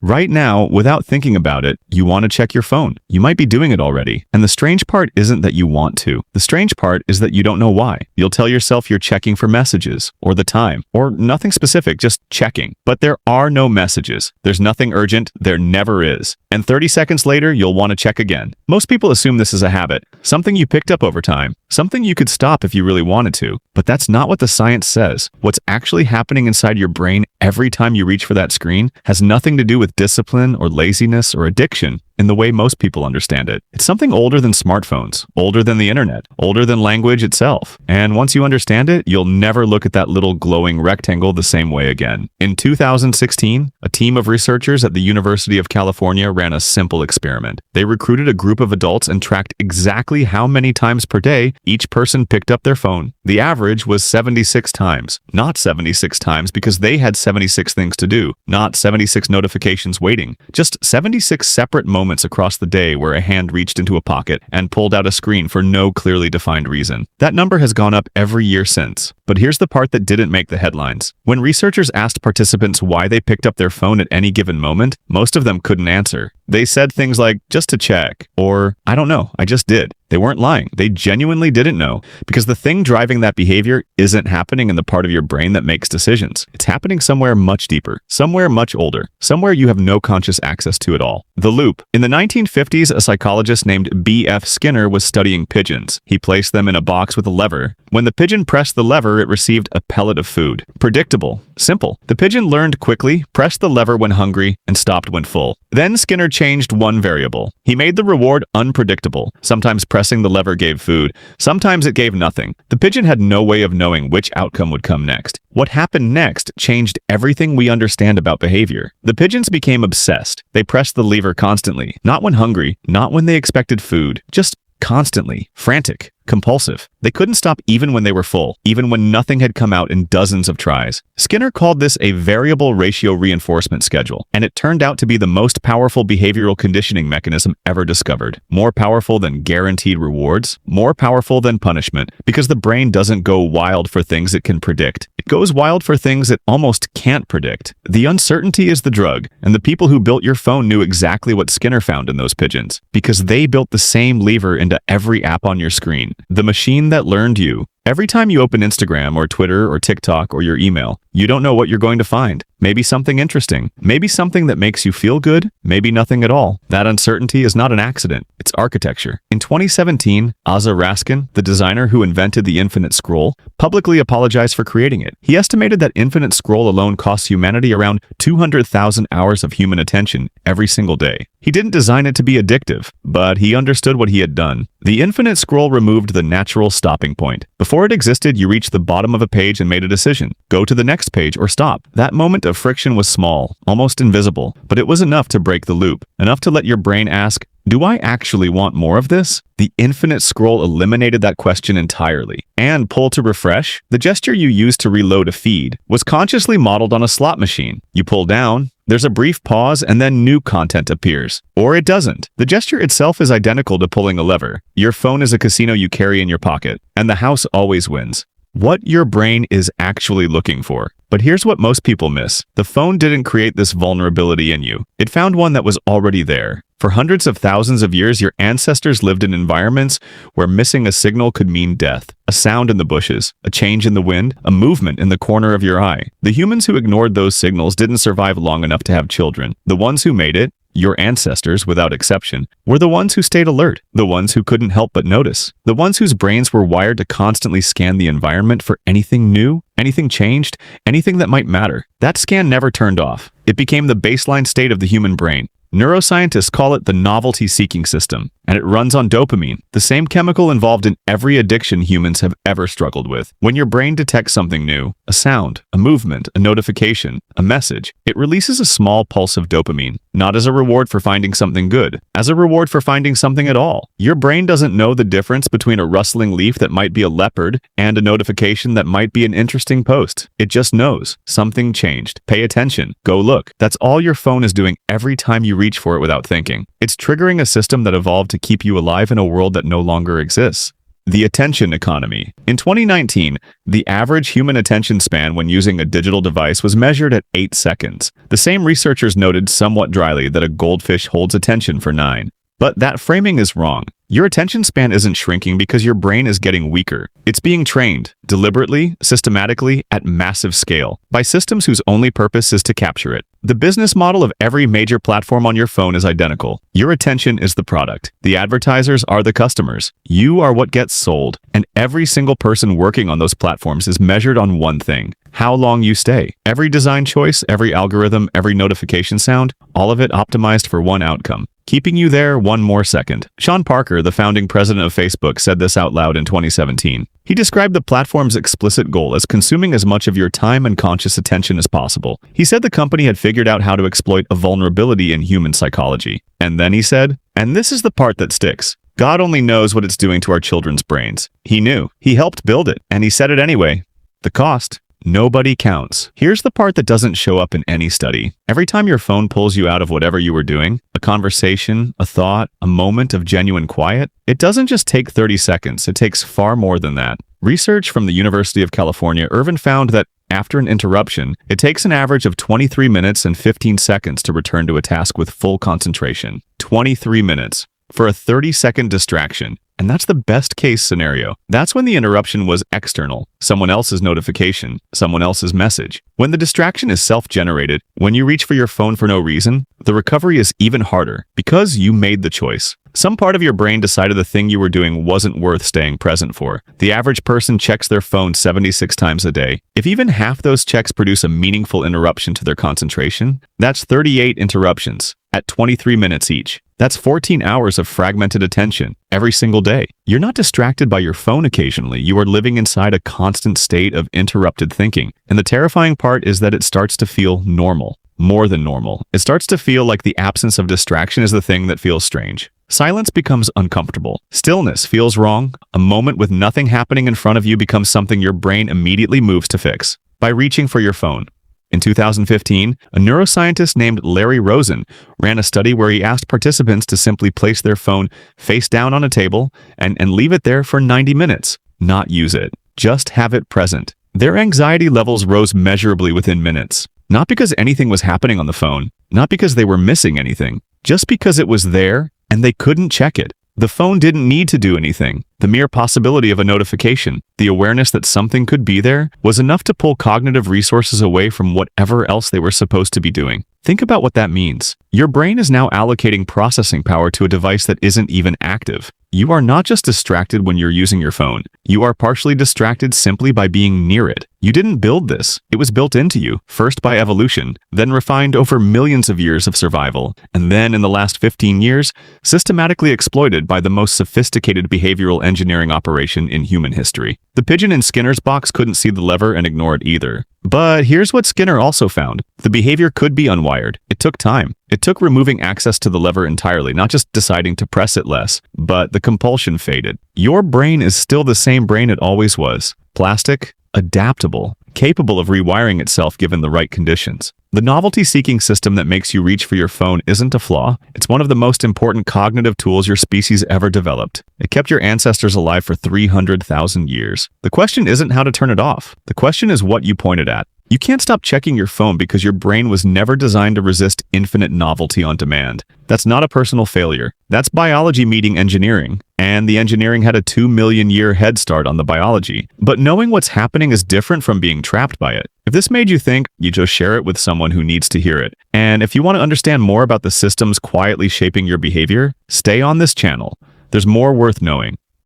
Right now, without thinking about it, you want to check your phone. You might be doing it already. And the strange part isn't that you want to. The strange part is that you don't know why. You'll tell yourself you're checking for messages, or the time, or nothing specific, just checking. But there are no messages. There's nothing urgent. There never is. And 30 seconds later, you'll want to check again. Most people assume this is a habit, something you picked up over time, something you could stop if you really wanted to. But that's not what the science says. What's actually happening inside your brain every time you reach for that screen has nothing to do with discipline or laziness or addiction in the way most people understand it. It's something older than smartphones, older than the internet, older than language itself. And once you understand it, you'll never look at that little glowing rectangle the same way again. In 2016, a team of researchers at the University of California ran a simple experiment. They recruited a group of adults and tracked exactly how many times per day each person picked up their phone. The average was 76 times. Not 76 times because they had 76 things to do, not 76 notifications waiting, just 76 separate moments across the day where a hand reached into a pocket and pulled out a screen for no clearly defined reason. That number has gone up every year since. But here's the part that didn't make the headlines. When researchers asked participants why they picked up their phone at any given moment, most of them couldn't answer. They said things like, just to check, or I don't know, I just did. They weren't lying. They genuinely didn't know, because the thing driving that behavior isn't happening in the part of your brain that makes decisions. It's happening somewhere much deeper, somewhere much older, somewhere you have no conscious access to at all. The loop. In the 1950s, a psychologist named B.F. Skinner was studying pigeons. He placed them in a box with a lever. When the pigeon pressed the lever, it received a pellet of food. Predictable. Simple. The pigeon learned quickly, pressed the lever when hungry, and stopped when full. Then Skinner changed one variable. He made the reward unpredictable. Sometimes pressing the lever gave food. Sometimes it gave nothing. The pigeon had no way of knowing which outcome would come next. What happened next changed everything we understand about behavior. The pigeons became obsessed. They pressed the lever constantly. Not when hungry, not when they expected food, just constantly. Frantic. Compulsive. They couldn't stop even when they were full, even when nothing had come out in dozens of tries. Skinner called this a variable ratio reinforcement schedule, and it turned out to be the most powerful behavioral conditioning mechanism ever discovered. More powerful than guaranteed rewards, more powerful than punishment, because the brain doesn't go wild for things it can predict. It goes wild for things it almost can't predict. The uncertainty is the drug, and the people who built your phone knew exactly what Skinner found in those pigeons, because they built the same lever into every app on your screen. The machine that learned you. Every time you open Instagram or Twitter or TikTok or your email, you don't know what you're going to find. Maybe something interesting. Maybe something that makes you feel good. Maybe nothing at all. That uncertainty is not an accident. It's architecture. In 2017, Asa Raskin, the designer who invented the infinite scroll, publicly apologized for creating it. He estimated that infinite scroll alone costs humanity around 200,000 hours of human attention every single day. He didn't design it to be addictive, but he understood what he had done. The infinite scroll removed the natural stopping point. Before it existed, you reached the bottom of a page and made a decision. Go to the next page or stop. That moment of friction was small, almost invisible, but it was enough to break the loop, enough to let your brain ask, do I actually want more of this? The infinite scroll eliminated that question entirely. And pull to refresh, the gesture you used to reload a feed, was consciously modeled on a slot machine. You pull down, there's a brief pause, and then new content appears. Or it doesn't. The gesture itself is identical to pulling a lever. Your phone is a casino you carry in your pocket, and the house always wins. What your brain is actually looking for. But here's what most people miss. The phone didn't create this vulnerability in you. It found one that was already there. For hundreds of thousands of years, your ancestors lived in environments where missing a signal could mean death. A sound in the bushes, a change in the wind, a movement in the corner of your eye. The humans who ignored those signals didn't survive long enough to have children. The ones who made it, your ancestors, without exception, were the ones who stayed alert, the ones who couldn't help but notice, the ones whose brains were wired to constantly scan the environment for anything new, anything changed, anything that might matter. That scan never turned off. It became the baseline state of the human brain. Neuroscientists call it the novelty-seeking system, and it runs on dopamine, the same chemical involved in every addiction humans have ever struggled with. When your brain detects something new, a sound, a movement, a notification, a message, it releases a small pulse of dopamine, not as a reward for finding something good, as a reward for finding something at all. Your brain doesn't know the difference between a rustling leaf that might be a leopard and a notification that might be an interesting post. It just knows. Something changed. Pay attention. Go look. That's all your phone is doing every time you reach for it without thinking. It's triggering a system that evolved to keep you alive in a world that no longer exists. The attention economy. In 2019, the average human attention span when using a digital device was measured at 8 seconds. The same researchers noted somewhat dryly that a goldfish holds attention for 9. But that framing is wrong. Your attention span isn't shrinking because your brain is getting weaker. It's being trained, deliberately, systematically, at massive scale, by systems whose only purpose is to capture it. The business model of every major platform on your phone is identical. Your attention is the product. The advertisers are the customers. You are what gets sold. And every single person working on those platforms is measured on one thing: how long you stay. Every design choice, every algorithm, every notification sound, all of it optimized for one outcome: keeping you there one more second. Sean Parker, the founding president of Facebook, said this out loud in 2017. He described the platform's explicit goal as consuming as much of your time and conscious attention as possible. He said the company had figured out how to exploit a vulnerability in human psychology. And then he said, and this is the part that sticks: God only knows what it's doing to our children's brains. He knew. He helped build it. And he said it anyway. The cost: nobody counts. Here's the part that doesn't show up in any study. Every time your phone pulls you out of whatever you were doing, a conversation, a thought, a moment of genuine quiet, it doesn't just take 30 seconds. It takes far more than that. Research from the University of California, Irvine found that after an interruption, it takes an average of 23 minutes and 15 seconds to return to a task with full concentration. 23 minutes for a 30-second distraction. And that's the best case scenario. That's when the interruption was external, someone else's notification, someone else's message. When the distraction is self-generated, when you reach for your phone for no reason, the recovery is even harder because you made the choice. Some part of your brain decided the thing you were doing wasn't worth staying present for. The average person checks their phone 76 times a day. If even half those checks produce a meaningful interruption to their concentration, that's 38 interruptions at 23 minutes each. That's 14 hours of fragmented attention every single day. You're not distracted by your phone occasionally. You are living inside a constant state of interrupted thinking. And the terrifying part is that it starts to feel normal. More than normal. It starts to feel like the absence of distraction is the thing that feels strange. Silence becomes uncomfortable. Stillness feels wrong. A moment with nothing happening in front of you becomes something your brain immediately moves to fix by reaching for your phone. In 2015, a neuroscientist named Larry Rosen ran a study where he asked participants to simply place their phone face down on a table and leave it there for 90 minutes. Not use it. Just have it present. Their anxiety levels rose measurably within minutes. Not because anything was happening on the phone, not because they were missing anything, just because it was there and they couldn't check it. The phone didn't need to do anything. The mere possibility of a notification, the awareness that something could be there, was enough to pull cognitive resources away from whatever else they were supposed to be doing. Think about what that means. Your brain is now allocating processing power to a device that isn't even active. You are not just distracted when you're using your phone. You are partially distracted simply by being near it. You didn't build this. It was built into you, first by evolution, then refined over millions of years of survival, and then in the last 15 years, systematically exploited by the most sophisticated behavioral engineering operation in human history. The pigeon in Skinner's box couldn't see the lever and ignore it either. But here's what Skinner also found. The behavior could be unwired. It took time. It took removing access to the lever entirely, not just deciding to press it less, but the compulsion faded. Your brain is still the same brain it always was. Plastic, adaptable, capable of rewiring itself given the right conditions. The novelty-seeking system that makes you reach for your phone isn't a flaw. It's one of the most important cognitive tools your species ever developed. It kept your ancestors alive for 300,000 years. The question isn't how to turn it off. The question is what you pointed at. You can't stop checking your phone because your brain was never designed to resist infinite novelty on demand. That's not a personal failure. That's biology meeting engineering. And the engineering had a 2 million year head start on the biology. But knowing what's happening is different from being trapped by it. If this made you think, you just share it with someone who needs to hear it. And if you want to understand more about the systems quietly shaping your behavior, stay on this channel. There's more worth knowing.